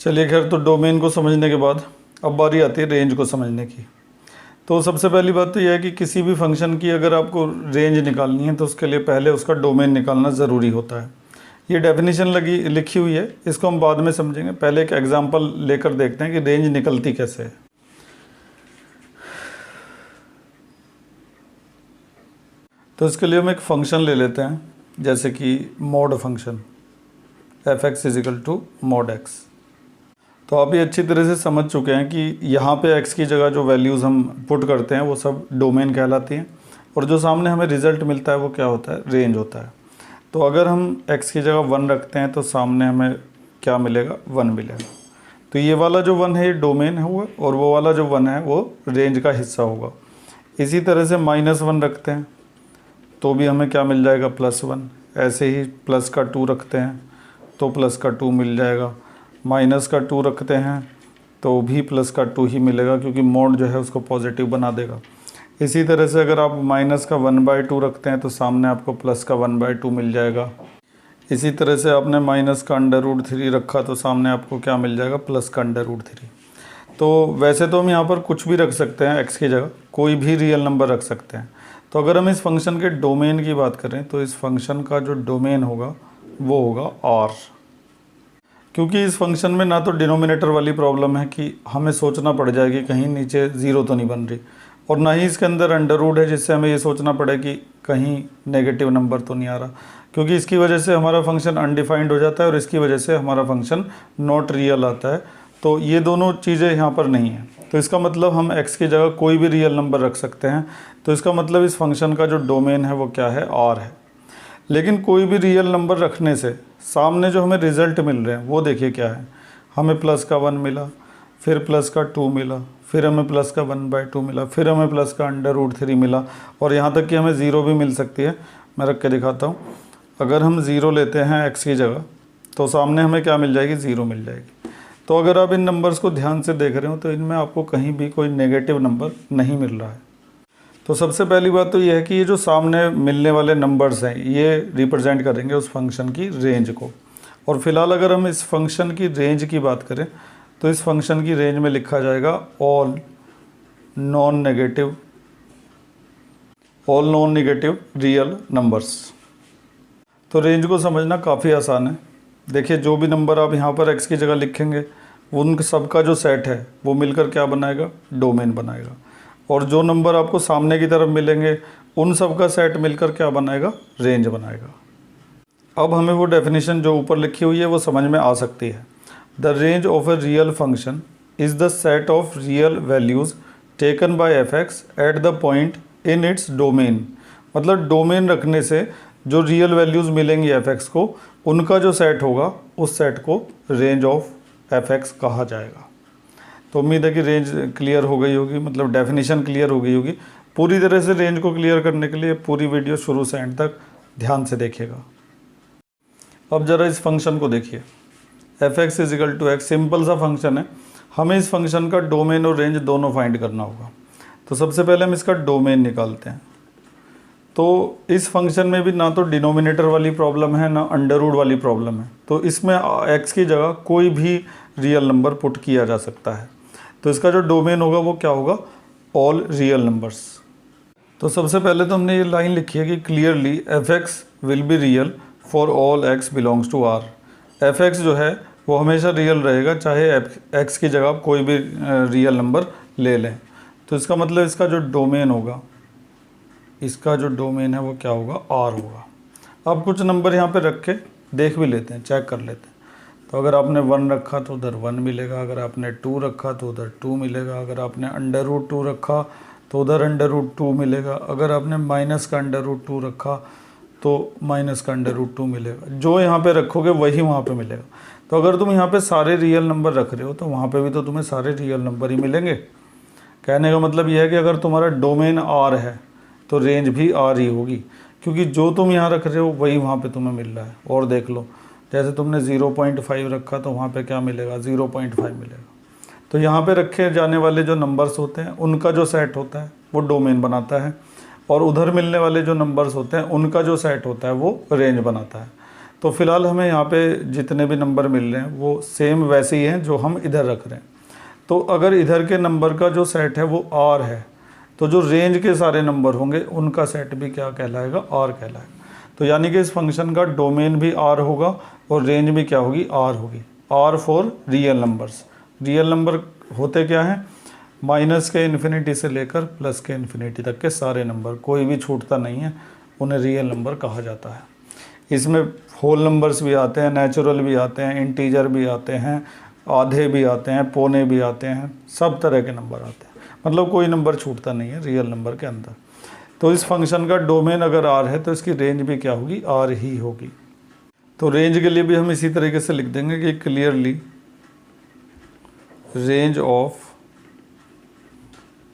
चलिए खैर, तो डोमेन को समझने के बाद अब बारी आती है रेंज को समझने की। तो सबसे पहली बात तो यह है कि किसी भी फंक्शन की अगर आपको रेंज निकालनी है तो उसके लिए पहले उसका डोमेन निकालना ज़रूरी होता है। ये डेफिनेशन लिखी हुई है, इसको हम बाद में समझेंगे। पहले एक एग्जांपल लेकर देखते हैं कि रेंज निकलती कैसे है। तो इसके लिए हम एक फंक्शन ले लेते हैं, जैसे कि mod function f(x) = mod x। तो आप ये अच्छी तरह से समझ चुके हैं कि यहाँ पे x की जगह जो वैल्यूज़ हम पुट करते हैं वो सब डोमेन कहलाती हैं, और जो सामने हमें रिज़ल्ट मिलता है वो क्या होता है, रेंज होता है। तो अगर हम x की जगह 1 रखते हैं तो सामने हमें क्या मिलेगा, 1 मिलेगा। तो ये वाला जो 1 है ये डोमेन है हुआ, और वो वाला जो 1 है वो रेंज का हिस्सा होगा। इसी तरह से -1 रखते हैं तो भी हमें क्या मिल जाएगा, +1। ऐसे ही प्लस का 2 रखते हैं तो प्लस का 2 मिल जाएगा। माइनस का 2 रखते हैं तो भी प्लस का 2 ही मिलेगा, क्योंकि मोड जो है उसको पॉजिटिव बना देगा। इसी तरह से अगर आप माइनस का 1/2 रखते हैं तो सामने आपको प्लस का 1/2 मिल जाएगा। इसी तरह से आपने माइनस का √3 रखा तो सामने आपको क्या मिल जाएगा, प्लस का √3। तो वैसे तो हम यहाँ पर कुछ भी रख सकते हैं, x की जगह कोई भी रियल नंबर रख सकते हैं। तो अगर हम इस फंक्शन के डोमेन की बात करें तो इस फंक्शन का जो डोमेन होगा वो होगा r। क्योंकि इस फंक्शन में ना तो डिनोमिनेटर वाली प्रॉब्लम है कि हमें सोचना पड़ जाए कि कहीं नीचे 0 तो नहीं बन रही, और ना ही इसके अंदर अंडर है जिससे हमें ये सोचना पड़े कि कहीं नेगेटिव नंबर तो नहीं आ रहा, क्योंकि इसकी वजह से हमारा फंक्शन अनडिफाइंड हो जाता है और इसकी वजह से हमारा फंक्शन नॉट रियल आता है। तो ये दोनों चीज़ें यहाँ पर नहीं हैं। तो इसका मतलब हम x की जगह कोई भी रियल नंबर रख सकते हैं। तो इसका मतलब इस फंक्शन का जो डोमेन है वो क्या है, r है। लेकिन कोई भी रियल नंबर रखने से सामने जो हमें रिज़ल्ट मिल रहे हैं वो देखिए क्या है। हमें प्लस का 1 मिला, फिर प्लस का 2 मिला, फिर हमें प्लस का 1/2 मिला, फिर हमें प्लस का √3 मिला, और यहाँ तक कि हमें 0 भी मिल सकती है। मैं रख के दिखाता हूँ। अगर हम 0 लेते हैं x की जगह तो सामने हमें क्या मिल जाएगी, 0 मिल जाएगी। तो अगर आप इन नंबर्स को ध्यान से देख रहे हो तो इनमें आपको कहीं भी कोई नेगेटिव नंबर नहीं मिल रहा है। तो सबसे पहली बात तो ये है कि ये जो सामने मिलने वाले नंबर्स हैं ये रिप्रेजेंट करेंगे उस फंक्शन की रेंज को। और फिलहाल अगर हम इस फंक्शन की रेंज की बात करें तो इस फंक्शन की रेंज में लिखा जाएगा all non negative real numbers. तो रेंज को समझना काफ़ी आसान है। देखिए, जो भी नंबर आप यहाँ पर x की जगह लिखेंगे उन सबका जो सेट है वो मिलकर क्या बनाएगा, डोमेन बनाएगा। और जो नंबर आपको सामने की तरफ मिलेंगे उन सब का सेट मिलकर क्या बनाएगा, रेंज बनाएगा। अब हमें वो डेफिनेशन जो ऊपर लिखी हुई है वो समझ में आ सकती है। The range of a real function is the set of real values taken by f(x) at the point in its domain. मतलब डोमेन रखने से जो रियल वैल्यूज़ मिलेंगी f(x) को, उनका जो सेट होगा उस सेट को रेंज ऑफ f(x) कहा जाएगा। तो उम्मीद है कि रेंज क्लियर हो गई होगी, मतलब डेफिनेशन क्लियर हो गई होगी। पूरी तरह से रेंज को क्लियर करने के लिए पूरी वीडियो शुरू से एंड तक ध्यान से देखिएगा। अब ज़रा इस फंक्शन को देखिए, f(x) = x। सिंपल सा फंक्शन है। हमें इस फंक्शन का डोमेन और रेंज दोनों फाइंड करना होगा। तो सबसे पहले हम इसका डोमेन निकालते हैं। तो इस फंक्शन में भी ना तो डिनोमिनेटर वाली प्रॉब्लम है ना अंडर वाली प्रॉब्लम है। तो इसमें x की जगह कोई भी रियल नंबर पुट किया जा सकता है। तो इसका जो डोमेन होगा वो क्या होगा, ऑल रियल नंबर्स। तो सबसे पहले तो हमने ये लाइन लिखी है कि clearly f(x) will be real for all x belongs to r। f(x) जो है वो हमेशा रियल रहेगा, चाहे x की जगह आप कोई भी रियल नंबर ले लें। तो इसका मतलब इसका जो डोमेन होगा, इसका जो डोमेन है वो क्या होगा, r होगा। अब कुछ नंबर यहाँ पे रख के देख भी लेते हैं, चेक कर लेते हैं। तो अगर आपने 1 रखा तो उधर 1 मिलेगा, अगर आपने 2 रखा तो उधर 2 मिलेगा, अगर आपने √2 रखा तो उधर √2 मिलेगा, अगर आपने माइनस का √2 रखा तो माइनस का √2 मिलेगा। जो यहाँ पे रखोगे वही वहाँ पे मिलेगा। तो अगर तुम यहाँ पे सारे रियल नंबर रख रहे हो तो वहाँ पे भी तो तुम्हें सारे रियल नंबर ही मिलेंगे। कहने का मतलब यह है कि अगर तुम्हारा डोमेन r है तो रेंज भी r ही होगी, क्योंकि जो तुम यहाँ रख रहे हो वही वहाँ पे तुम्हें मिल रहा है। और देख लो, जैसे तुमने 0.5 रखा तो वहाँ पे क्या मिलेगा, 0.5 मिलेगा। तो यहाँ पे रखे जाने वाले जो नंबर्स होते हैं उनका जो सेट होता है वो डोमेन बनाता है, और उधर मिलने वाले जो नंबर्स होते हैं उनका जो सेट होता है वो रेंज बनाता है। तो फिलहाल हमें यहाँ पे जितने भी नंबर मिल रहे हैं वो सेम वैसे ही हैं जो हम इधर रख रहे हैं। तो अगर इधर के नंबर का जो सेट है वो आर है, तो जो रेंज के सारे नंबर होंगे उनका सेट भी क्या कहलाएगा, आर कहलाएगा। तो यानी कि इस फंक्शन का डोमेन भी आर होगा और रेंज भी क्या होगी, आर होगी। R for real numbers. Real number होते क्या हैं, माइनस के इन्फिनिटी से लेकर प्लस के इन्फिनिटी तक के सारे नंबर, कोई भी छूटता नहीं है, उन्हें रियल नंबर कहा जाता है। इसमें होल नंबर्स भी आते हैं, नेचुरल भी आते हैं, इंटीजर भी आते हैं, आधे भी आते हैं, पौने भी आते हैं, सब तरह के नंबर आते हैं, मतलब कोई नंबर छूटता नहीं है रियल नंबर के अंदर। तो इस फंक्शन का डोमेन अगर आर है तो इसकी रेंज भी क्या होगी, आर ही होगी। तो रेंज के लिए भी हम इसी तरीके से लिख देंगे कि clearly range of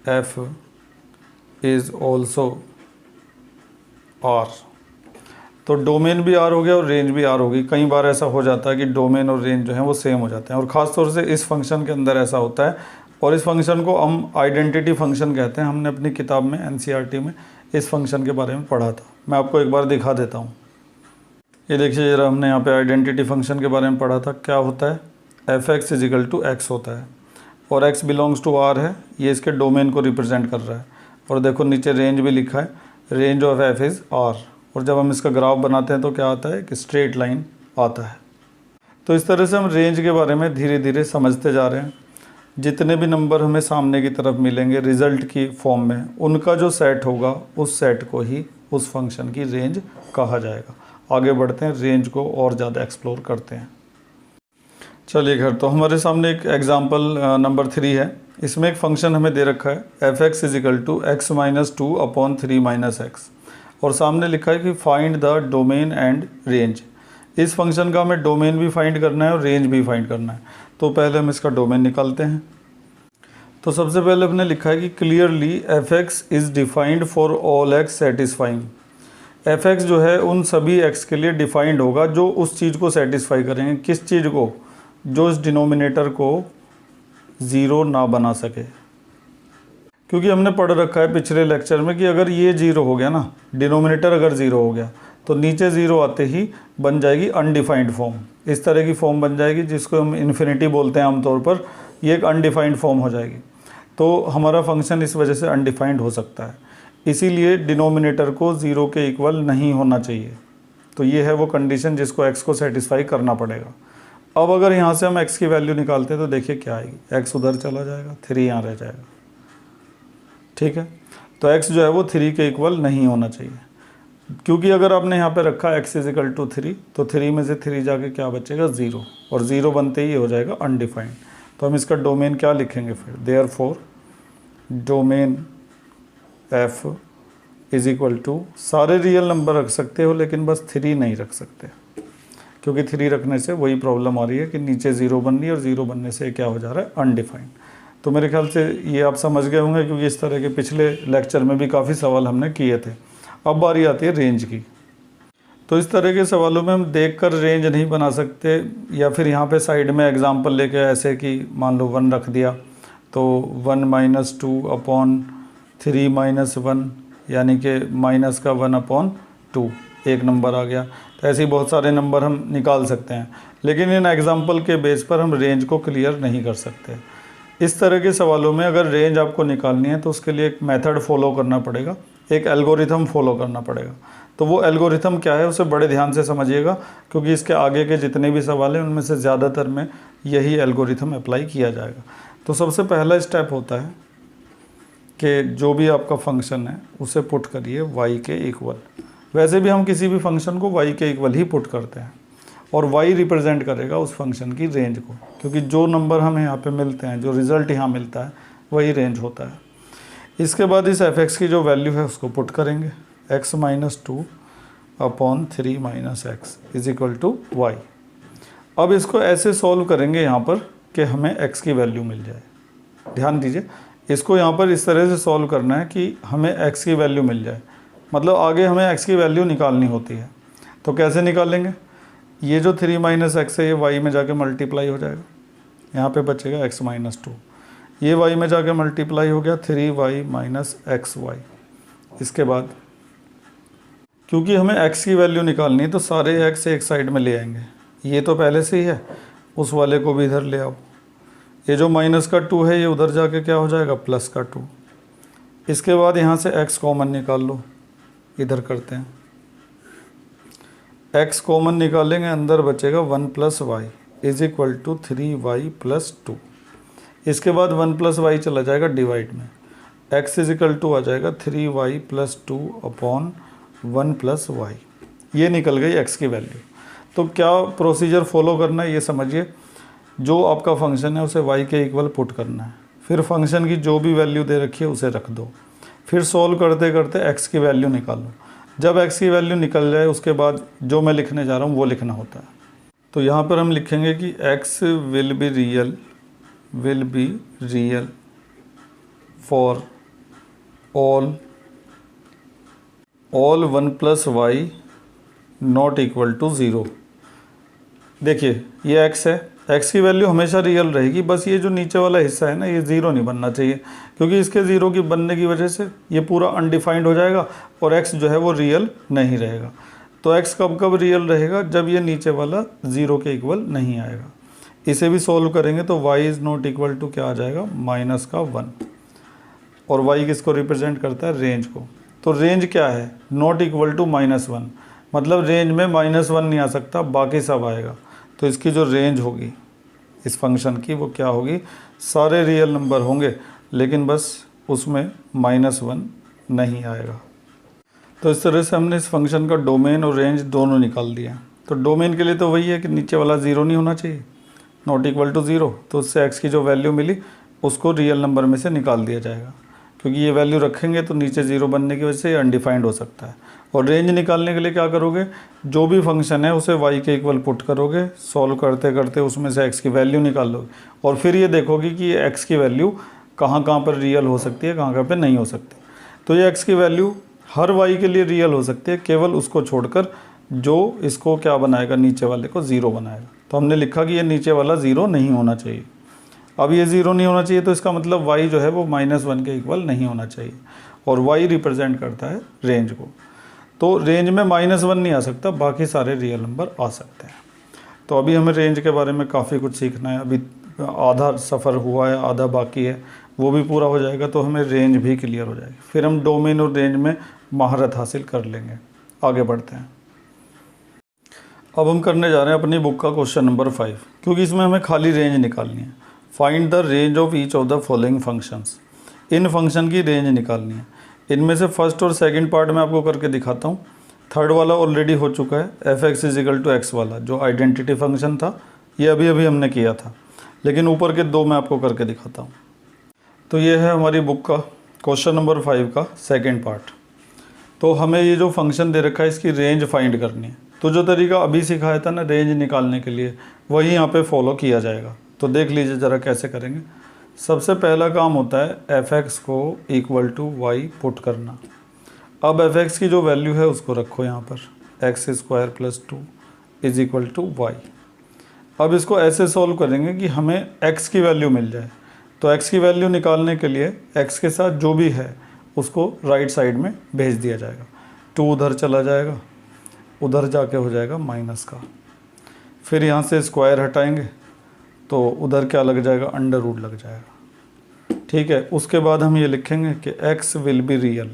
f is also R. तो डोमेन भी आर हो गया और रेंज भी आर होगी। कई बार ऐसा हो जाता है कि डोमेन और रेंज जो है वो सेम हो जाते हैं, और ख़ास तौर से इस फंक्शन के अंदर ऐसा होता है, और इस फंक्शन को हम आइडेंटिटी फंक्शन कहते हैं। हमने अपनी किताब में एनसीईआरटी में इस फंक्शन के बारे में पढ़ा था। मैं आपको एक बार दिखा देता हूँ। ये देखिए जरा, हमने यहाँ पे आइडेंटिटी फंक्शन के बारे में पढ़ा था। क्या होता है, f x is equal to x होता है, और एक्स बिलोंग्स टू आर है, ये इसके डोमेन को रिप्रेजेंट कर रहा है। और देखो नीचे रेंज भी लिखा है, range of f is R. और जब हम इसका ग्राफ बनाते हैं तो क्या आता है, कि स्ट्रेट लाइन आता है। तो इस तरह से हम रेंज के बारे में धीरे धीरे समझते जा रहे हैं। जितने भी नंबर हमें सामने की तरफ मिलेंगे रिज़ल्ट की फॉर्म में, उनका जो सेट होगा उस सेट को ही उस फंक्शन की रेंज कहा जाएगा। आगे बढ़ते हैं, रेंज को और ज़्यादा एक्सप्लोर करते हैं। चलिए खैर, तो हमारे सामने एक एग्जाम्पल नंबर 3 है। इसमें एक फंक्शन हमें दे रखा है f x is equal to x minus 2 upon 3 minus x, और सामने लिखा है कि find the domain and range. इस फंक्शन का हमें डोमेन भी फाइंड करना है और रेंज भी फाइंड करना है। तो पहले हम इसका डोमेन निकालते हैं। तो सबसे पहले हमने लिखा है कि clearly f x is defined for all x satisfying. F x जो है उन सभी एक्स के लिए डिफाइंड होगा जो उस चीज़ को सेटिस्फाई करेंगे। किस चीज़ को, जो इस डिनोमिनेटर को ज़ीरो ना बना सके। क्योंकि हमने पढ़ रखा है पिछले लेक्चर में कि अगर ये ज़ीरो हो गया ना, डिनोमिनेटर अगर ज़ीरो हो गया, तो नीचे ज़ीरो आते ही बन जाएगी अनडिफाइंड फॉर्म। इस तरह की फॉर्म बन जाएगी जिसको हम इन्फिनिटी बोलते हैं आमतौर पर। ये एक अनडिफाइंड फॉर्म हो जाएगी। तो हमारा फंक्शन इस वजह से अनडिफाइंड हो सकता है। इसीलिए डिनोमिनेटर को ज़ीरो के इक्वल नहीं होना चाहिए। तो ये है वो कंडीशन जिसको एक्स को सेटिस्फाई करना पड़ेगा। अब अगर यहाँ से हम x की वैल्यू निकालते हैं तो देखिए क्या आएगी, x उधर चला जाएगा, 3 यहाँ रह जाएगा। ठीक है, तो x जो है वो 3 के इक्वल नहीं होना चाहिए, क्योंकि अगर आपने यहाँ पे रखा x इज इक्वल टू 3, तो 3 में से 3 जाके क्या बचेगा, 0, और 0 बनते ही हो जाएगा अनडिफाइंड। तो हम इसका डोमेन क्या लिखेंगे फिर, therefore domain f is equal to, सारे रियल नंबर रख सकते हो लेकिन बस 3 नहीं रख सकते, क्योंकि 3 रखने से वही प्रॉब्लम आ रही है कि नीचे 0 बन रही है और 0 बनने से क्या हो जा रहा है, अनडिफाइंड। तो मेरे ख्याल से ये आप समझ गए होंगे, क्योंकि इस तरह के पिछले लेक्चर में भी काफ़ी सवाल हमने किए थे। अब बारी आती है रेंज की। तो इस तरह के सवालों में हम देखकर रेंज नहीं बना सकते, या फिर यहाँ पे साइड में एग्जांपल लेके ऐसे कि मान लो 1 रख दिया, तो 1 माइनस 2 अपॉन 3 माइनस 1, यानी कि माइनस का 1 अपॉन 2, एक नंबर आ गया। तो ऐसे ही बहुत सारे नंबर हम निकाल सकते हैं, लेकिन इन एग्जांपल के बेस पर हम रेंज को क्लियर नहीं कर सकते। इस तरह के सवालों में अगर रेंज आपको निकालनी है तो उसके लिए एक मेथड फॉलो करना पड़ेगा, एक एल्गोरिथम फॉलो करना पड़ेगा। तो वो एल्गोरिथम क्या है उसे बड़े ध्यान से समझिएगा, क्योंकि इसके आगे के जितने भी सवाल हैं उनमें से ज़्यादातर में यही एल्गोरिथम अप्लाई किया जाएगा। तो सबसे पहला स्टेप होता है कि जो भी आपका फंक्शन है उसे पुट करिए y के इक्वल। वैसे भी हम किसी भी फंक्शन को y के इक्वल ही पुट करते हैं, और y रिप्रेजेंट करेगा उस फंक्शन की रेंज को, क्योंकि जो नंबर हमें यहाँ पे मिलते हैं, जो रिज़ल्ट यहाँ मिलता है, वही रेंज होता है। इसके बाद इस f(x) की जो वैल्यू है उसको पुट करेंगे, x minus 2 upon 3 minus x is equal to y. अब इसको ऐसे सॉल्व करेंगे यहाँ पर कि हमें x की वैल्यू मिल जाए। ध्यान दीजिए, इसको यहाँ पर इस तरह से सॉल्व करना है कि हमें x की वैल्यू मिल जाए, मतलब आगे हमें x की वैल्यू निकालनी होती है। तो कैसे निकालेंगे, ये जो 3 माइनस एक्स है ये y में जाके मल्टीप्लाई हो जाएगा, यहाँ पे बचेगा x माइनस 2, ये y में जाके मल्टीप्लाई हो गया 3y माइनस एक्स वाई। इसके बाद क्योंकि हमें x की वैल्यू निकालनी है तो सारे x एक साइड में ले आएंगे। ये तो पहले से ही है, उस वाले को भी इधर ले आओ। ये जो -2 है ये उधर जाके क्या हो जाएगा +2। इसके बाद यहाँ से x कॉमन निकाल लो, इधर करते हैं। x कॉमन निकालेंगे, अंदर बचेगा 1 + y = 3y + 2। इसके बाद 1 + y चला जाएगा डिवाइड में, x = आ जाएगा 3y + 2 अपॉन 1 + y। ये निकल गई x की वैल्यू। तो क्या प्रोसीजर फॉलो करना है ये समझिए। जो आपका फंक्शन है उसे y के इक्वल पुट करना है, फिर फंक्शन की जो भी वैल्यू दे रखी है उसे रख दो, फिर सॉल्व करते करते x की वैल्यू निकालो। जब x की वैल्यू निकल जाए उसके बाद जो मैं लिखने जा रहा हूँ वो लिखना होता है। तो यहाँ पर हम लिखेंगे कि x will be real for all 1 + y not equal to 0। देखिए ये x है, x की वैल्यू हमेशा रियल रहेगी, बस ये जो नीचे वाला हिस्सा है ना ये ज़ीरो नहीं बनना चाहिए, क्योंकि इसके ज़ीरो की बनने की वजह से ये पूरा अनडिफाइंड हो जाएगा और x जो है वो रियल नहीं रहेगा। तो x कब कब रियल रहेगा, जब ये नीचे वाला 0 के इक्वल नहीं आएगा। इसे भी सॉल्व करेंगे तो y is not equal to क्या आ जाएगा -1। और y किसको रिप्रेजेंट करता है, रेंज को। तो रेंज क्या है, नॉट इक्वल टू -1, मतलब रेंज में -1 नहीं आ सकता, बाकी सब आएगा। तो इसकी जो रेंज होगी इस फंक्शन की वो क्या होगी, सारे रियल नंबर होंगे लेकिन बस उसमें -1 नहीं आएगा। तो इस तरह से हमने इस फंक्शन का डोमेन और रेंज दोनों निकाल दिया। तो डोमेन के लिए तो वही है कि नीचे वाला 0 नहीं होना चाहिए, नॉट इक्वल टू 0। तो उससे x की जो वैल्यू मिली उसको रियल नंबर में से निकाल दिया जाएगा, क्योंकि ये वैल्यू रखेंगे तो नीचे 0 बनने की वजह से ये अनडिफाइंड हो सकता है। और रेंज निकालने के लिए क्या करोगे, जो भी फंक्शन है उसे y के इक्वल पुट करोगे, सॉल्व करते करते उसमें से x की वैल्यू निकाल लोगे और फिर ये देखोगे कि ये x की वैल्यू कहाँ कहाँ पर रियल हो सकती है, कहाँ कहाँ पर नहीं हो सकती। तो ये x की वैल्यू हर y के लिए रियल हो सकती है, केवल उसको छोड़कर जो इसको क्या बनाएगा, नीचे वाले को 0 बनाएगा। तो हमने लिखा कि ये नीचे वाला 0 नहीं होना चाहिए। अब ये 0 नहीं होना चाहिए तो इसका मतलब y जो है वो -1 के इक्वल नहीं होना चाहिए, और y रिप्रेजेंट करता है रेंज को। तो रेंज में -1 नहीं आ सकता, बाकी सारे रियल नंबर आ सकते हैं। तो अभी हमें रेंज के बारे में काफ़ी कुछ सीखना है, अभी आधा सफ़र हुआ है, आधा बाकी है, वो भी पूरा हो जाएगा तो हमें रेंज भी क्लियर हो जाएगी, फिर हम डोमेन और रेंज में महारत हासिल कर लेंगे। आगे बढ़ते हैं। अब हम करने जा रहे हैं अपनी बुक का क्वेश्चन नंबर 5, क्योंकि इसमें हमें खाली रेंज निकालनी है। Find the range of each of the following functions. In function की रेंज निकालनी है। इनमें से फर्स्ट और सेकंड पार्ट मैं आपको करके दिखाता हूँ। थर्ड वाला ऑलरेडी हो चुका है, f(x = x) वाला जो आइडेंटिटी फंक्शन था, ये अभी अभी हमने किया था, लेकिन ऊपर के दो मैं आपको करके दिखाता हूँ। तो ये है हमारी बुक का क्वेश्चन नंबर 5 का सेकेंड पार्ट। तो हमें ये जो फंक्शन दे रखा है इसकी रेंज फाइंड करनी है। तो जो तरीका अभी सिखाया था ना रेंज निकालने के लिए, वही यहाँ पे फॉलो किया जाएगा। तो देख लीजिए ज़रा कैसे करेंगे। सबसे पहला काम होता है f(x) को =y पुट करना। अब f(x) की जो वैल्यू है उसको रखो यहाँ पर, x² + 2 = y। अब इसको ऐसे सॉल्व करेंगे कि हमें x की वैल्यू मिल जाए। तो x की वैल्यू निकालने के लिए x के साथ जो भी है उसको राइट साइड में भेज दिया जाएगा। 2 उधर चला जाएगा, उधर जाके हो जाएगा माइनस का। फिर यहाँ से स्क्वायर हटाएंगे तो उधर क्या लग जाएगा, अंडर रूट लग जाएगा। ठीक है, उसके बाद हम ये लिखेंगे कि x will be real.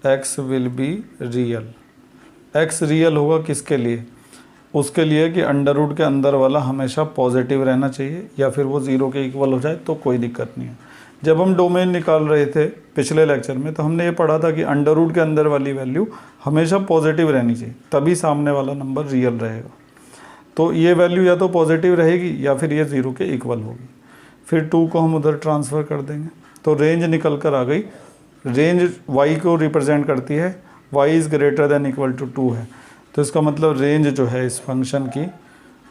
x will be real, x real होगा किसके लिए, उसके लिए कि अंडर रूट के अंदर वाला हमेशा पॉजिटिव रहना चाहिए, या फिर वो 0 के इक्वल हो जाए तो कोई दिक्कत नहीं है। जब हम डोमेन निकाल रहे थे पिछले लेक्चर में तो हमने ये पढ़ा था कि अंडर रूट के अंदर वाली वैल्यू हमेशा पॉजिटिव रहनी चाहिए, तभी सामने वाला नंबर रियल रहेगा। तो ये वैल्यू या तो पॉजिटिव रहेगी या फिर ये 0 के इक्वल होगी। फिर 2 को हम उधर ट्रांसफ़र कर देंगे तो रेंज निकल कर आ गई। रेंज y को रिप्रेजेंट करती है, y > 2 है। तो इसका मतलब रेंज जो है इस फंक्शन की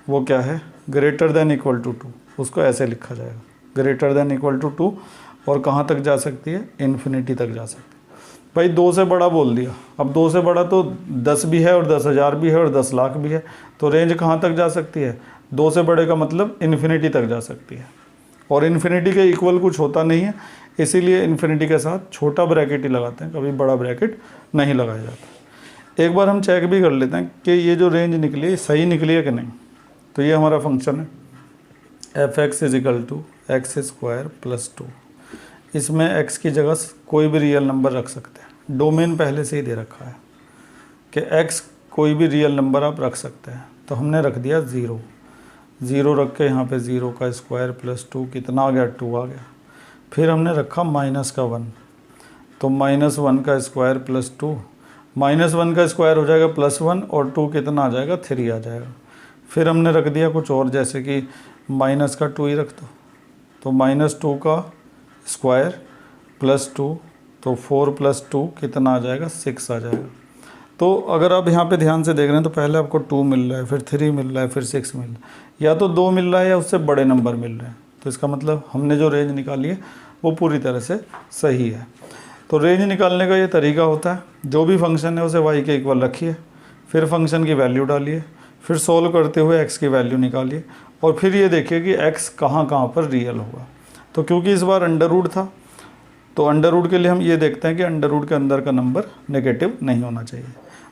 वो क्या है, > 2। उसको ऐसे लिखा जाएगा, > 2। और कहाँ तक जा सकती है, इन्फिनिटी तक जा सकती है। भाई 2 से बड़ा बोल दिया, अब 2 से बड़ा तो 10 भी है और 10,000 भी है और 10 लाख भी है। तो रेंज कहाँ तक जा सकती है, 2 से बड़े का मतलब इन्फिनिटी तक जा सकती है। और इन्फिनिटी के इक्वल कुछ होता नहीं है, इसीलिए इन्फिनिटी के साथ छोटा ब्रैकेट ही लगाते हैं, कभी बड़ा ब्रैकेट नहीं लगाया जाता। एक बार हम चेक भी कर लेते हैं कि ये जो रेंज निकली है सही निकली है कि नहीं। तो ये हमारा फंक्शन है f(x) = x² + 2। इसमें x की जगह कोई भी रियल नंबर रख सकते हैं। डोमेन पहले से ही दे रखा है कि x कोई भी रियल नंबर आप रख सकते हैं। तो हमने रख दिया 0 रख के यहाँ पे 0 का स्क्वायर + 2 कितना आ गया, 2 आ गया। फिर हमने रखा -1, तो -1 का स्क्वायर + 2, -1 का स्क्वायर हो जाएगा +1 और 2 कितना आ जाएगा, 3 आ जाएगा। फिर हमने रख दिया कुछ और, जैसे कि माइनस का 2 ही रख दो, तो -2 का स्क्वायर + 2, तो 4 + 2 कितना आ जाएगा, 6 आ जाएगा। तो अगर आप यहाँ पे ध्यान से देख रहे हैं तो पहले आपको 2 मिल रहा है, फिर 3 मिल रहा है, फिर 6 मिल रहा है, या तो 2 मिल रहा है या उससे बड़े नंबर मिल रहे हैं। तो इसका मतलब हमने जो रेंज निकाली है वो पूरी तरह से सही है। तो रेंज निकालने का ये तरीका होता है, जो भी फंक्शन है उसे y के इक्वल रखिए, फिर फंक्शन की वैल्यू डालिए, फिर सोल्व करते हुए x की वैल्यू निकालिए और फिर ये देखिए कि x कहाँ कहाँ पर रियल होगा। तो क्योंकि इस बार अंडर रूट था तो अंडर रूट के लिए हम ये देखते हैं कि अंडर रूट के अंदर का नंबर नेगेटिव नहीं होना चाहिए,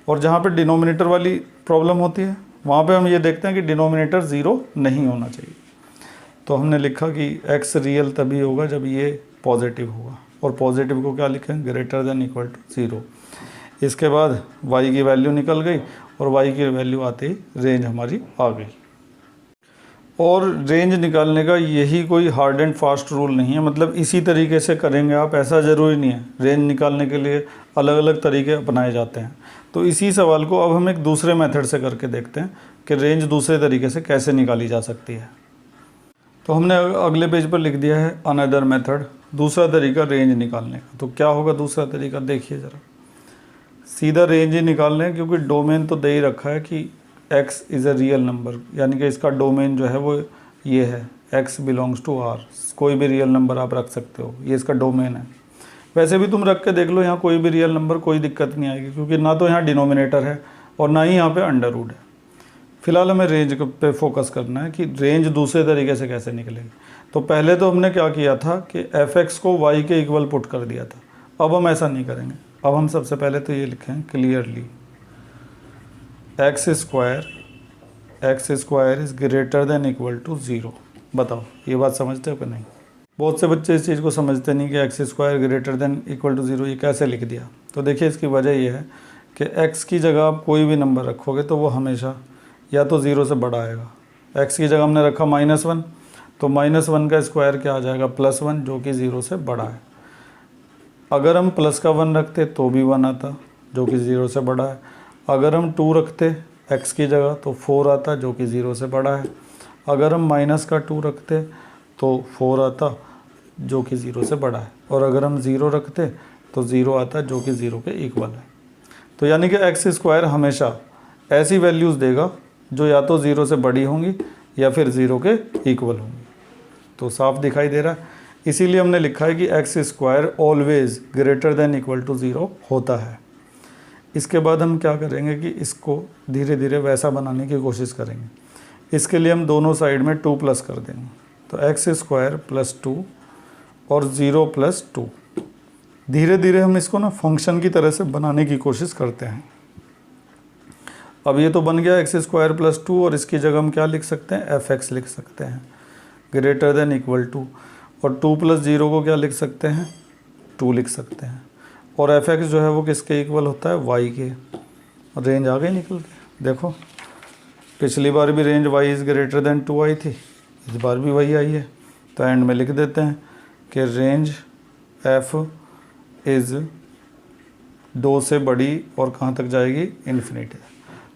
और जहाँ पे डिनोमिनेटर वाली प्रॉब्लम होती है वहाँ पे हम ये देखते हैं कि डिनोमिनेटर 0 नहीं होना चाहिए। तो हमने लिखा कि x रियल तभी होगा जब ये पॉजिटिव होगा, और पॉजिटिव को क्या लिखें, > 0। इसके बाद y की वैल्यू निकल गई और y की वैल्यू आते ही रेंज हमारी आ गई। और रेंज निकालने का यही कोई हार्ड एंड फास्ट रूल नहीं है, मतलब इसी तरीके से करेंगे आप, ऐसा ज़रूरी नहीं है। रेंज निकालने के लिए अलग अलग तरीके अपनाए जाते हैं। तो इसी सवाल को अब हम एक दूसरे मेथड से करके देखते हैं कि रेंज दूसरे तरीके से कैसे निकाली जा सकती है। तो हमने अगले पेज पर लिख दिया है अनदर मेथड, दूसरा तरीका रेंज निकालने का। तो क्या होगा दूसरा तरीका, देखिए ज़रा, सीधा रेंज ही निकाल लें, क्योंकि डोमेन तो दे ही रखा है कि x is a real number, यानी कि इसका डोमेन जो है वो ये है, x बिलोंग्स टू R। कोई भी रियल नंबर आप रख सकते हो, ये इसका डोमेन है। वैसे भी तुम रख के देख लो यहाँ कोई भी रियल नंबर, कोई दिक्कत नहीं आएगी, क्योंकि ना तो यहाँ डिनोमिनेटर है और ना ही यहाँ पे अंडर रूट है। फिलहाल हमें रेंज पे फोकस करना है कि रेंज दूसरे तरीके से कैसे निकलेगी। तो पहले तो हमने क्या किया था कि f(x) को y के इक्वल पुट कर दिया था। अब हम ऐसा नहीं करेंगे। अब हम सबसे पहले तो ये लिखें clearly, x² is greater than equal to 0। बताओ ये बात समझते हो कि नहीं? बहुत से बच्चे इस चीज़ को समझते नहीं कि x² greater than equal to 0 ये कैसे लिख दिया। तो देखिए इसकी वजह ये है कि x की जगह आप कोई भी नंबर रखोगे तो वो हमेशा या तो 0 से बड़ा आएगा। x की जगह हमने रखा -1, तो -1 का स्क्वायर क्या आ जाएगा, +1, जो कि 0 से बड़ा है। अगर हम प्लस का 1 रखते तो भी 1 आता, जो कि 0 से बड़ा है। अगर हम 2 रखते x की जगह तो 4 आता, जो कि 0 से बड़ा है। अगर हम -2 रखते तो 4 आता, जो कि 0 से बड़ा है। और अगर हम 0 रखते तो 0 आता, जो कि 0 के इक्वल है। तो यानी कि x² हमेशा ऐसी वैल्यूज़ देगा जो या तो 0 से बड़ी होंगी या फिर 0 के इक्वल होंगी। तो साफ दिखाई दे रहा है, इसीलिए हमने लिखा है कि x² always greater than equal to 0 होता है। इसके बाद हम क्या करेंगे कि इसको धीरे धीरे वैसा बनाने की कोशिश करेंगे। इसके लिए हम दोनों साइड में 2 प्लस कर देंगे, तो x² + 2 और 0 + 2। धीरे धीरे हम इसको ना फंक्शन की तरह से बनाने की कोशिश करते हैं। अब ये तो बन गया x² + 2, और इसकी जगह हम क्या लिख सकते हैं, f(x) लिख सकते हैं ग्रेटर देन इक्वल टू, और 2 + 0 को क्या लिख सकते हैं, 2 लिख सकते हैं। और f(x) जो है वो किसके इक्वल होता है, y के। रेंज आ गई निकल के। देखो पिछली बार भी range y is greater then 2 आई थी, इस बार भी वही आई है। तो एंड में लिख देते हैं कि रेंज f इज़ 2 से बड़ी और कहाँ तक जाएगी, इन्फिनिटी।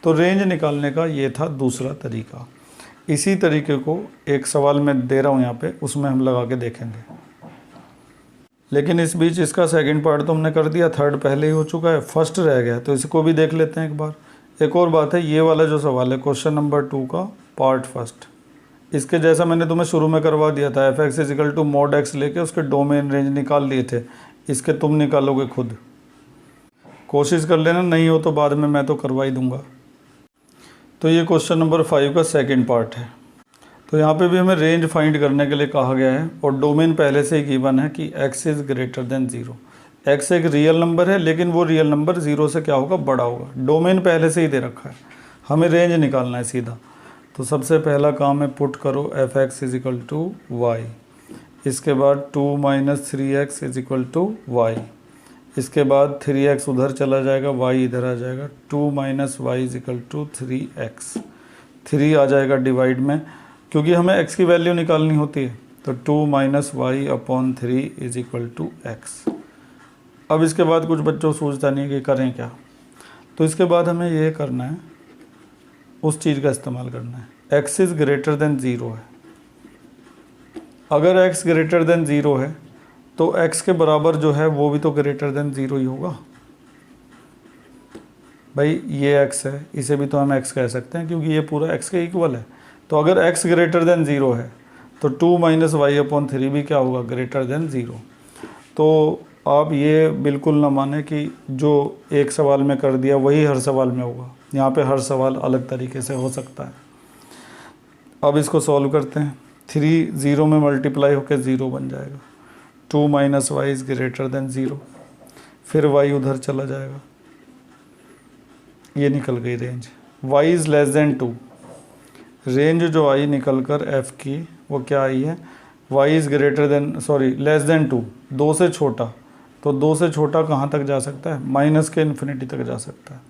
तो रेंज निकालने का ये था दूसरा तरीका। इसी तरीके को एक सवाल में दे रहा हूँ यहाँ पे, उसमें हम लगा के देखेंगे। लेकिन इस बीच इसका सेकंड पार्ट तो हमने कर दिया, थर्ड पहले ही हो चुका है, फर्स्ट रह गया, तो इसको भी देख लेते हैं एक बार। एक और बात है, ये वाला जो सवाल है क्वेश्चन नंबर 2 का पार्ट फर्स्ट, इसके जैसा मैंने तुम्हें शुरू में करवा दिया था, f(x) = mod x लेके उसके डोमेन रेंज निकाल लिए थे। इसके तुम निकालोगे खुद, कोशिश कर लेना, नहीं हो तो बाद में मैं तो करवा ही दूंगा। तो ये क्वेश्चन नंबर 5 का सेकंड पार्ट है। तो यहाँ पे भी हमें रेंज फाइंड करने के लिए कहा गया है, और डोमेन पहले से ही गिवन है कि x is greater then 0। X एक रियल नंबर है, लेकिन वो रियल नंबर 0 से क्या होगा, बड़ा होगा। डोमेन पहले से ही दे रखा है, हमें रेंज निकालना है सीधा। तो सबसे पहला काम है, पुट करो f x is equal to y, इसके बाद 2 - 3x is equal to y, इसके बाद 3x उधर चला जाएगा, y इधर आ जाएगा, 2 - y is equal to 3x, 3 आ जाएगा डिवाइड में, क्योंकि हमें x की वैल्यू निकालनी होती है। तो 2 - y upon 3 is equal to x। अब इसके बाद कुछ बच्चों सोचता नहीं कि करें क्या, तो इसके बाद हमें ये करना है, उस चीज़ का इस्तेमाल करना है, x इज़ ग्रेटर देन 0 है। अगर x ग्रेटर देन 0 है तो x के बराबर जो है वो भी तो ग्रेटर देन 0 ही होगा। भाई ये x है, इसे भी तो हम x कह सकते हैं क्योंकि ये पूरा x के इक्वल है। तो अगर x ग्रेटर देन 0 है तो 2 - y अपॉन 3 भी क्या होगा, ग्रेटर देन 0। तो आप ये बिल्कुल ना माने कि जो एक सवाल में कर दिया वही हर सवाल में होगा, यहाँ पे हर सवाल अलग तरीके से हो सकता है। अब इसको सॉल्व करते हैं, 3 0 में मल्टीप्लाई होकर 0 बन जाएगा, 2 - y इज़ ग्रेटर देन 0, फिर y उधर चला जाएगा, ये निकल गई range, y is less then 2, range जो आई निकल कर f की वो क्या आई है, y is greater than less than 2, 2 से छोटा। तो 2 से छोटा कहाँ तक जा सकता है, माइनस के इन्फिनिटी तक जा सकता है।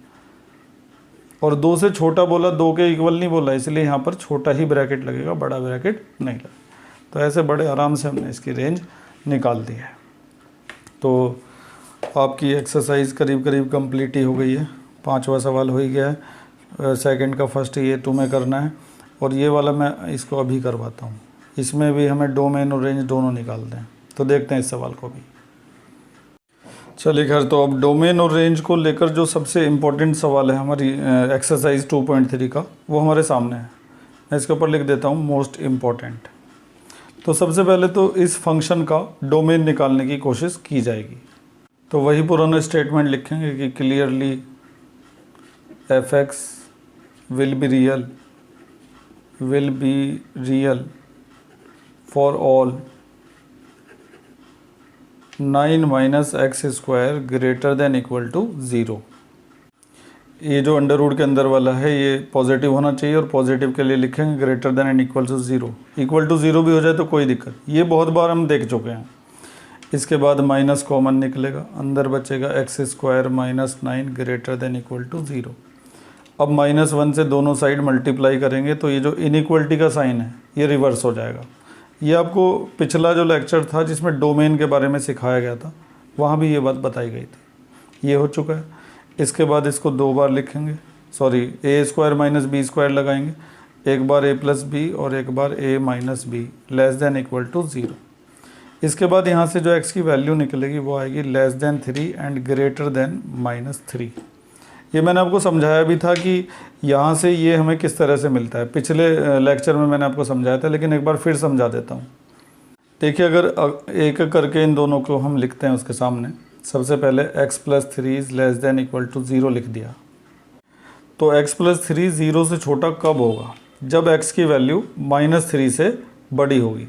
और 2 से छोटा बोला, 2 के इक्वल नहीं बोला, इसलिए यहाँ पर छोटा ही ब्रैकेट लगेगा, बड़ा ब्रैकेट नहीं लगेगा। तो ऐसे बड़े आराम से हमने इसकी रेंज निकाल दी है। तो आपकी एक्सरसाइज करीब करीब कंप्लीट ही हो गई है, 5वां सवाल हो ही गया है। सेकंड का फर्स्ट ये तुम्हें करना है, और ये वाला मैं इसको अभी करवाता हूँ, इसमें भी हमें डोमेन और रेंज दोनों निकालते हैं। तो देखते हैं इस सवाल को भी। चलिए खैर, तो अब डोमेन और रेंज को लेकर जो सबसे इम्पोर्टेंट सवाल है हमारी एक्सरसाइज 2.3 का, वो हमारे सामने है। मैं इसके ऊपर लिख देता हूँ मोस्ट इम्पॉर्टेंट। तो सबसे पहले तो इस फंक्शन का डोमेन निकालने की कोशिश की जाएगी। तो वही पुराना स्टेटमेंट लिखेंगे कि clearly f x will be real for all 9 - x square greater than equal to 0। ये जो अंडर रूट के अंदर वाला है ये पॉजिटिव होना चाहिए, और पॉजिटिव के लिए लिखेंगे greater than and equal to 0। Equal to 0 भी हो जाए तो कोई दिक्कत, ये बहुत बार हम देख चुके हैं। इसके बाद माइनस कॉमन निकलेगा, अंदर बचेगा x square -9 greater than equal to 0। अब -1 से दोनों साइड मल्टीप्लाई करेंगे तो ये जो इनइक्वलिटी का साइन है ये रिवर्स हो जाएगा। ये आपको पिछला जो लेक्चर था जिसमें डोमेन के बारे में सिखाया गया था, वहाँ भी ये बात बताई गई थी। ये हो चुका है। इसके बाद इसको 2 बार लिखेंगे, a स्क्वायर - b स्क्वायर लगाएंगे, एक बार a + b और एक बार a - b less than equal to 0। इसके बाद यहाँ से जो x की वैल्यू निकलेगी वो आएगी less than 3 and greater then -3। ये मैंने आपको समझाया भी था कि यहाँ से ये हमें किस तरह से मिलता है, पिछले लेक्चर में मैंने आपको समझाया था, लेकिन एक बार फिर समझा देता हूँ। देखिए, अगर एक करके इन दोनों को हम लिखते हैं उसके सामने, सबसे पहले x + 3 is less than equal to 0 लिख दिया। तो x + 3 0 से छोटा कब होगा, जब x की वैल्यू -3 से बड़ी होगी।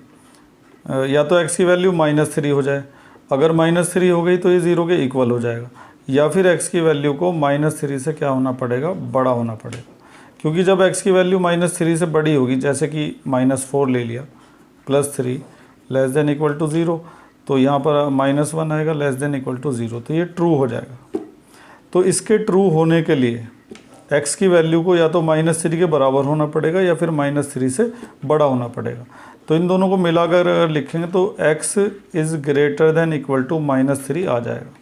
या तो x की वैल्यू -3 हो जाए, अगर -3 हो गई तो ये 0 के इक्वल हो जाएगा, या फिर x की वैल्यू को -3 से क्या होना पड़ेगा, बड़ा होना पड़ेगा। क्योंकि जब x की वैल्यू -3 से बड़ी होगी, जैसे कि -4 ले लिया, +3 लेस देन इक्वल टू 0, तो यहाँ पर -1 आएगा लेस देन इक्वल टू 0, तो ये ट्रू हो जाएगा। तो इसके ट्रू होने के लिए x की वैल्यू को या तो -3 के बराबर होना पड़ेगा या फिर -3 से बड़ा होना पड़ेगा। तो इन दोनों को मिलाकर अगर लिखेंगे तो x is greater than equal to -3 आ जाएगा।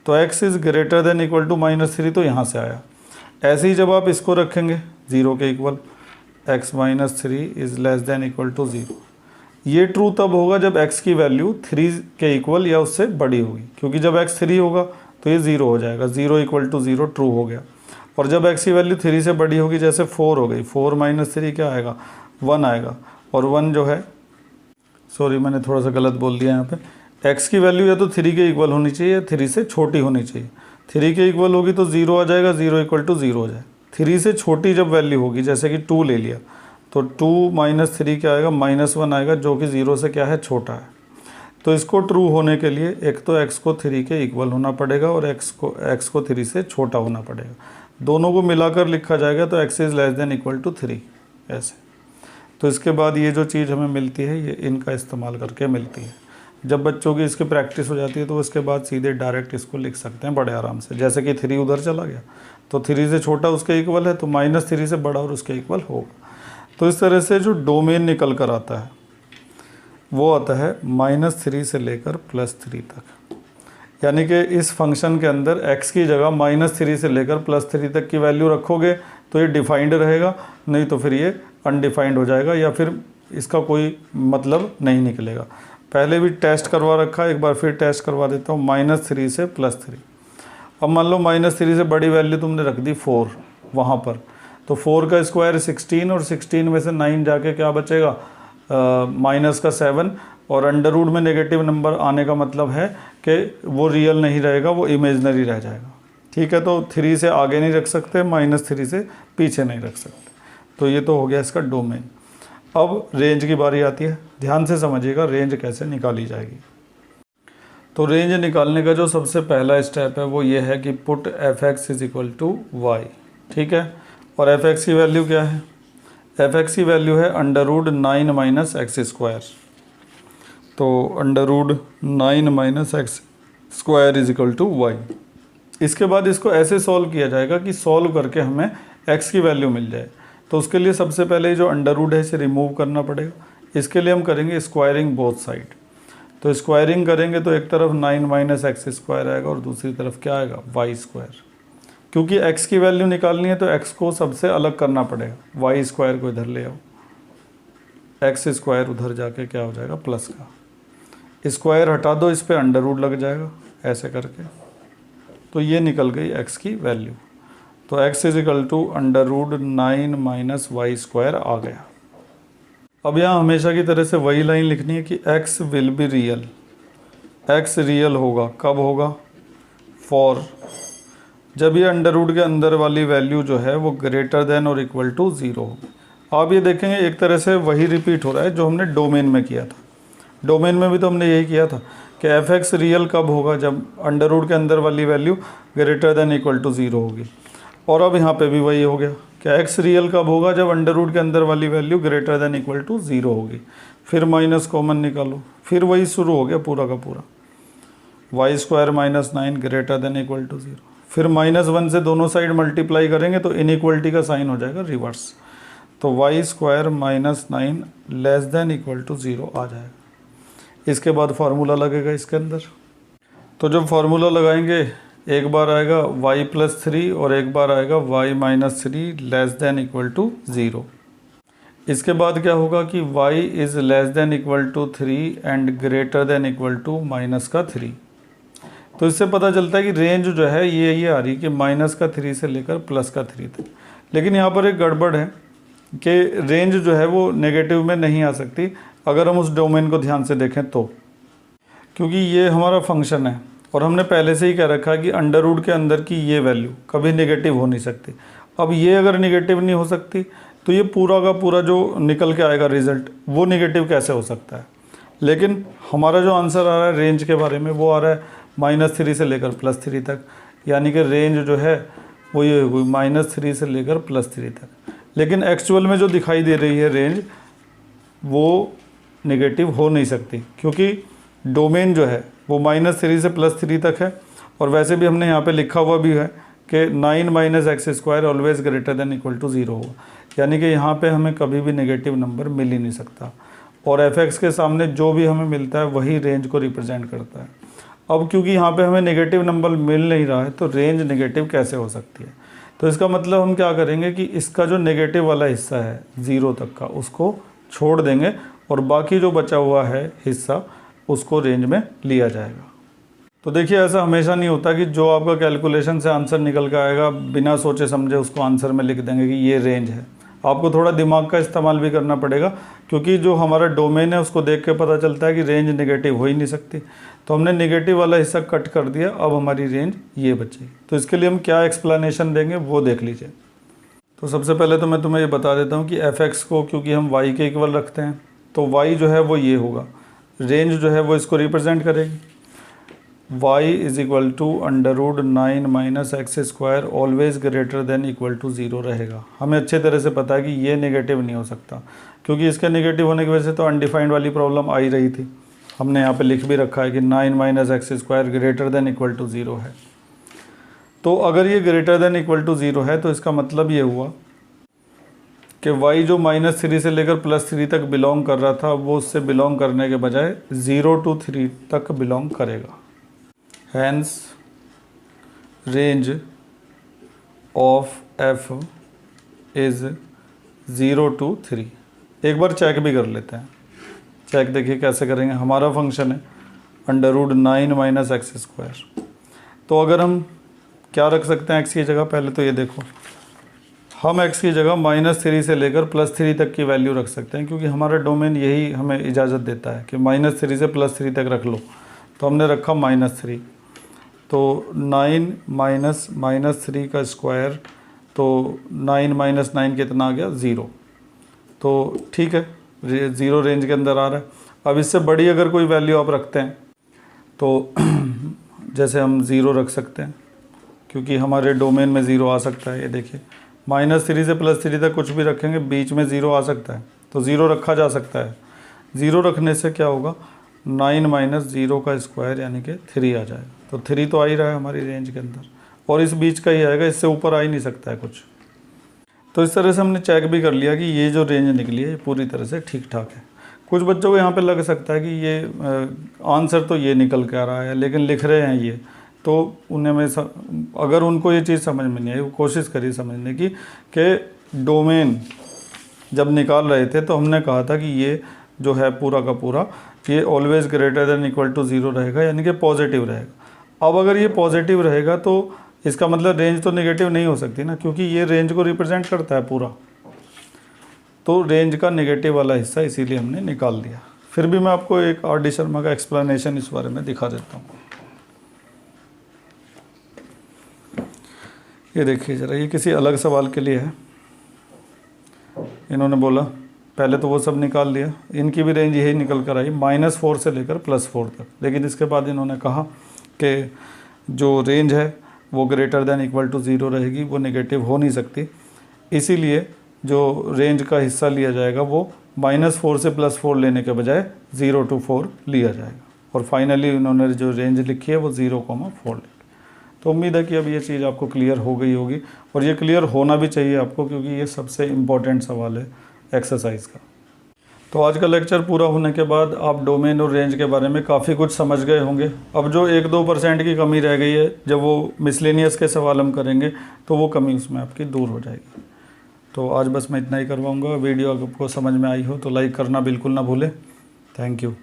तो x is greater than equal to -3 तो यहाँ से आया। ऐसे ही जब आप इसको रखेंगे 0 के equal, x - 3 is less than equal to 0, ये ट्रू तब होगा जब x की वैल्यू 3 के इक्वल या उससे बड़ी होगी, क्योंकि जब x 3 होगा तो ये 0 हो जाएगा, 0 इक्वल टू 0 ट्रू हो गया। और जब x की वैल्यू 3 से बड़ी होगी, जैसे 4 हो गई, 4 - 3 क्या आएगा, 1 आएगा, और 1 जो है, सॉरी मैंने थोड़ा सा गलत बोल दिया यहाँ पे, x की वैल्यू या तो 3 के इक्वल होनी चाहिए या 3 से छोटी होनी चाहिए। 3 के इक्वल होगी तो 0 आ जाएगा, 0 इक्वल टू 0 हो जाए। 3 से छोटी जब वैल्यू होगी, जैसे कि 2 ले लिया, तो 2 - 3 क्या आएगा, -1 आएगा, जो कि 0 से क्या है, छोटा है। तो इसको ट्रू होने के लिए एक तो x को 3 के इक्वल होना पड़ेगा और x को 3 से छोटा होना पड़ेगा। दोनों को मिलाकर लिखा जाएगा तो x is less than equal to 3 ऐसे। तो इसके बाद ये जो चीज़ हमें मिलती है ये इनका इस्तेमाल करके मिलती है। जब बच्चों की इसकी प्रैक्टिस हो जाती है तो उसके बाद सीधे डायरेक्ट इसको लिख सकते हैं बड़े आराम से। जैसे कि 3 उधर चला गया तो 3 से छोटा उसके इक्वल है, तो -3 से बड़ा और उसके इक्वल होगा। तो इस तरह से जो डोमेन निकल कर आता है वो आता है -3 से लेकर +3 तक। यानी कि इस फंक्शन के अंदर x की जगह -3 से लेकर +3 तक की वैल्यू रखोगे तो ये डिफाइंड रहेगा, नहीं तो फिर ये अनडिफाइंड हो जाएगा या फिर इसका कोई मतलब नहीं निकलेगा। पहले भी टेस्ट करवा रखा है, एक बार फिर टेस्ट करवा देता हूँ। -3 से +3। अब मान लो -3 से बड़ी वैल्यू तुमने रख दी 4 वहाँ पर, तो 4 का स्क्वायर 16 और 16 में से 9 जाके क्या बचेगा माइनस का 7, और अंडर रूट में नेगेटिव नंबर आने का मतलब है कि वो रियल नहीं रहेगा, वो इमेजनरी रह जाएगा। ठीक है, तो 3 से आगे नहीं रख सकते, -3 से पीछे नहीं रख सकते। तो ये तो हो गया इसका डोमेन। अब रेंज की बारी आती है। ध्यान से समझिएगा रेंज कैसे निकाली जाएगी। तो रेंज निकालने का जो सबसे पहला स्टेप है वो ये है कि put f(x) is equal to y। ठीक है, और f(x) की वैल्यू क्या है? f(x) की वैल्यू है √9 माइनस एक्स स्क्वायर। तो √9 minus x square is equal to y। इसके बाद इसको ऐसे सॉल्व किया जाएगा कि सॉल्व करके हमें x की वैल्यू मिल जाए। तो उसके लिए सबसे पहले जो अंडर रूट है इसे रिमूव करना पड़ेगा। इसके लिए हम करेंगे स्क्वायरिंग बोथ साइड। तो स्क्वायरिंग करेंगे तो एक तरफ 9 माइनस एक्स स्क्वायर आएगा और दूसरी तरफ क्या आएगा वाई स्क्वायर। क्योंकि x की वैल्यू निकालनी है तो x को सबसे अलग करना पड़ेगा। वाई स्क्वायर को इधर ले आओ, एक्स स्क्वायर उधर जाके क्या हो जाएगा प्लस का स्क्वायर हटा दो, इस पर अंडर रूट लग जाएगा ऐसे करके। तो ये निकल गई x की वैल्यू। तो x is equal to √9 minus y square आ गया। अब यहाँ हमेशा की तरह से वही लाइन लिखनी है कि x will be real. x real होगा कब होगा? फॉर जब ये अंडर रूट के अंदर वाली वैल्यू जो है वो ग्रेटर देन और इक्वल टू 0 होगी। आप ये देखेंगे एक तरह से वही रिपीट हो रहा है जो हमने डोमेन में किया था। डोमेन में भी तो हमने यही किया था कि f(x) रियल कब होगा? जब अंडर रूट के अंदर वाली value greater than equal to 0 होगी। और अब यहाँ पे भी वही हो गया कि x रियल कब होगा? जब अंडर रूट के अंदर वाली value greater than equal to 0 होगी। फिर माइनस कॉमन निकालो, फिर वही शुरू हो गया पूरा का पूरा। Y square minus 9 greater than equal to 0। फिर -1 से दोनों साइड मल्टीप्लाई करेंगे तो इनइक्वलिटी का साइन हो जाएगा रिवर्स। तो y square minus 9 less than equal to 0 आ जाएगा। इसके बाद फार्मूला लगेगा इसके अंदर। तो जब फार्मूला लगाएंगे एक बार आएगा y+3 और एक बार आएगा y-3 less than equal to 0। इसके बाद क्या होगा कि y is less than equal to 3 and greater than equal to -3। तो इससे पता चलता है कि रेंज जो है ये आ रही कि -3 से लेकर +3 तक। लेकिन यहाँ पर एक गड़बड़ है कि रेंज जो है वो नेगेटिव में नहीं आ सकती अगर हम उस डोमेन को ध्यान से देखें तो, क्योंकि ये हमारा फंक्शन है और हमने पहले से ही कह रखा है कि अंडर रूट के अंदर की ये वैल्यू कभी नेगेटिव हो नहीं सकती। अब ये अगर नेगेटिव नहीं हो सकती तो ये पूरा का पूरा जो निकल के आएगा रिज़ल्ट वो नेगेटिव कैसे हो सकता है? लेकिन हमारा जो आंसर आ रहा है रेंज के बारे में वो आ रहा है -3 से लेकर +3 तक, यानी कि रेंज जो है वो ये हुई -3 से लेकर +3 तक। लेकिन एक्चुअल में जो दिखाई दे रही है रेंज वो नेगेटिव हो नहीं सकती, क्योंकि डोमेन जो है वो -3 से +3 तक है। और वैसे भी हमने यहाँ पे लिखा हुआ भी है कि 9 minus x square always greater than equal to 0 होगा, यानी कि यहाँ पे हमें कभी भी नेगेटिव नंबर मिल ही नहीं सकता। और f(x) के सामने जो भी हमें मिलता है वही रेंज को रिप्रेजेंट करता है। अब क्योंकि यहाँ पे हमें नेगेटिव नंबर मिल नहीं रहा है तो रेंज नेगेटिव कैसे हो सकती है? तो इसका मतलब हम क्या करेंगे कि इसका जो नेगेटिव वाला हिस्सा है 0 तक का उसको छोड़ देंगे और बाकी जो बचा हुआ है हिस्सा उसको रेंज में लिया जाएगा। तो देखिए ऐसा हमेशा नहीं होता कि जो आपका कैलकुलेशन से आंसर निकल के आएगा बिना सोचे समझे उसको आंसर में लिख देंगे कि ये रेंज है। आपको थोड़ा दिमाग का इस्तेमाल भी करना पड़ेगा, क्योंकि जो हमारा डोमेन है उसको देख के पता चलता है कि रेंज नेगेटिव हो ही नहीं सकती। तो हमने नेगेटिव वाला हिस्सा कट कर दिया, अब हमारी रेंज ये बचेगी। तो इसके लिए हम क्या एक्सप्लेनेशन देंगे वो देख लीजिए। तो सबसे पहले तो मैं तुम्हें ये बता देता हूँ कि f(x) को क्योंकि हम y के इक्वल रखते हैं तो y जो है वो ये होगा रेंज जो है वो इसको रिप्रेजेंट करेगी। y is equal to √9 minus x square always greater than equal to 0 रहेगा। हमें अच्छे तरह से पता है कि ये नेगेटिव नहीं हो सकता, क्योंकि इसके नेगेटिव होने की वजह से तो अनडिफाइंड वाली प्रॉब्लम आ ही रही थी। हमने यहाँ पे लिख भी रखा है कि 9 minus x square greater than equal to 0 है। तो अगर ये ग्रेटर देन इक्वल टू 0 है तो इसका मतलब ये हुआ कि y जो -3 से लेकर +3 तक बिलोंग कर रहा था वो उससे बिलोंग करने के बजाय 0 to 3 तक बिलोंग करेगा। Hence range of f is 0 to 3। एक बार चेक भी कर लेते हैं। चेक देखिए कैसे करेंगे। हमारा फंक्शन है √9 माइनस एक्स स्क्वायर। तो अगर हम क्या रख सकते हैं x की जगह, पहले तो ये देखो, हम x की जगह -3 से लेकर +3 तक की वैल्यू रख सकते हैं, क्योंकि हमारा डोमेन यही हमें इजाज़त देता है कि -3 से +3 तक रख लो। तो हमने रखा -3, तो 9 माइनस -3 का स्क्वायर, तो 9 माइनस 9 कितना आ गया 0। तो ठीक है, 0 रेंज के अंदर आ रहा है। अब इससे बड़ी अगर कोई वैल्यू आप रखते हैं तो जैसे हम 0 रख सकते हैं, क्योंकि हमारे डोमेन में 0 आ सकता है। ये देखिए -3 से +3 तक कुछ भी रखेंगे, बीच में 0 आ सकता है, तो 0 रखा जा सकता है। 0 रखने से क्या होगा, 9 माइनस 0 का स्क्वायर यानी कि 3 आ जाएगा। तो 3 तो आ ही रहा है हमारी रेंज के अंदर, और इस बीच का ही आएगा, इससे ऊपर आ ही नहीं सकता है कुछ। तो इस तरह से हमने चेक भी कर लिया कि ये जो रेंज निकली है ये पूरी तरह से ठीक ठाक है। कुछ बच्चों को यहाँ पे लग सकता है कि ये आंसर तो ये निकल के आ रहा है, लेकिन लिख रहे हैं ये, तो उन्हें में अगर उनको ये चीज़ समझ में नहीं आई, वो कोशिश करिए समझने की कि डोमेन जब निकाल रहे थे तो हमने कहा था कि ये जो है पूरा का पूरा ये always greater than equal to 0 रहेगा, यानी कि पॉजिटिव रहेगा। अब अगर ये पॉजिटिव रहेगा तो इसका मतलब रेंज तो नेगेटिव नहीं हो सकती ना, क्योंकि ये रेंज को रिप्रेजेंट करता है पूरा। तो रेंज का नेगेटिव वाला हिस्सा इसीलिए हमने निकाल दिया। फिर भी मैं आपको एक R.D. शर्मा का एक्सप्लेनेशन इस बारे में दिखा देता हूँ। ये देखिए ज़रा, ये किसी अलग सवाल के लिए है। इन्होंने बोला, पहले तो वो सब निकाल लिया, इनकी भी रेंज यही निकल कर आई -4 से लेकर +4 तक। लेकिन इसके बाद इन्होंने कहा कि जो रेंज है वो ग्रेटर देन इक्वल टू 0 रहेगी, वो नेगेटिव हो नहीं सकती। इसीलिए जो रेंज का हिस्सा लिया जाएगा वो -4 से +4 लेने के बजाय 0 to 4 लिया जाएगा। और फाइनली इन्होंने जो रेंज लिखी है वो 0,4 लिखी। तो उम्मीद है कि अब ये चीज़ आपको क्लियर हो गई होगी, और ये क्लियर होना भी चाहिए आपको, क्योंकि ये सबसे इम्पॉर्टेंट सवाल है एक्सरसाइज का। तो आज का लेक्चर पूरा होने के बाद आप डोमेन और रेंज के बारे में काफ़ी कुछ समझ गए होंगे। अब जो 1-2% की कमी रह गई है, जब वो मिसलेनियस के सवाल हम करेंगे तो वो कमी उसमें आपकी दूर हो जाएगी। तो आज बस मैं इतना ही करवाऊँगा। वीडियो आपको समझ में आई हो तो लाइक करना बिल्कुल ना भूलें। Thank you.